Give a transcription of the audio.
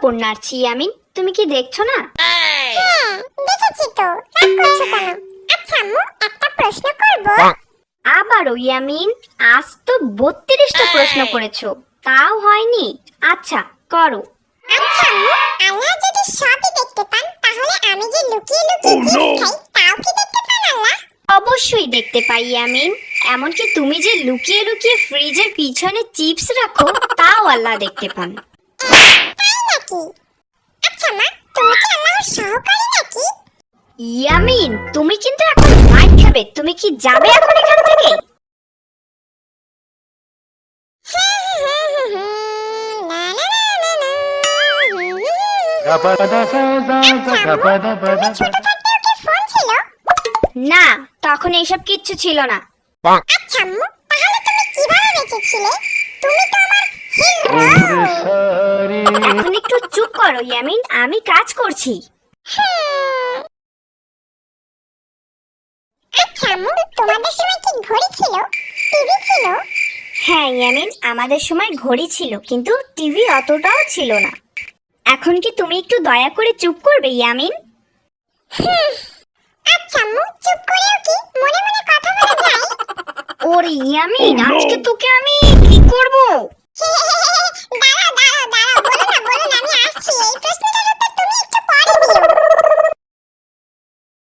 কাপড় নাড়ছি ইয়ামিন, তুমি কি দেখছো না? হ্যাঁ দেখেছি তো, রাগ করছো কেন? আচ্ছা আম্মু, একটা প্রশ্ন করব। আবারও ইয়ামিন, আজ তো 32টা প্রশ্ন করেছো, তাও হয়নি। আচ্ছা করো। আচ্ছা আম্মু, আল্লাহ যদি সবই দেখতে পান তাহলে আমি যে লুকিয়ে লুকিয়ে চিপস খাই তাও কি দেখতে পান আল্লাহ? অবশ্যই দেখতে পাই ইয়ামিন, এমনকি তুমি যে লুকিয়ে লুকিয়ে ফ্রিজের পিছনে চিপস রাখো তাও আল্লাহ দেখতে পান। তাই নাকি? আচ্ছা মা, তুমি কি আল্লাহর সহকারী নাকি? ইয়ামিন, তুমি কিন্তু এখন মাইর খাবে, তুমি কি যাবে এখন এখান থেকে? না না না না না। ছোট থাকতেও কি ফোন ছিল? না, তখন এইসব কিচ্ছু ছিল না। আচ্ছা আম্মু, তাহলে তুমি কিভাবে বেঁচেছিলে? তুমি তো আমার হিরো। এখন একটু চুপ করো ইয়ামিন, আমি কাজ করছি। আচ্ছা আম্মু, তোমাদের সময় কি ঘড়ি ছিল, টিভি ছিল? হ্যাঁ ইয়ামিন, আমাদের সময় ঘড়ি ছিল কিন্তু টিভি অতটাও ছিল না। এখন কি তুমি একটু দয়া করে চুপ করবে ইয়ামিন? আচ্ছা আম্মু, চুপ করেও কি মনে মনে কথা বলা যায়? ওরে ইয়ামিন, আজকে তোকে আমি কি করব?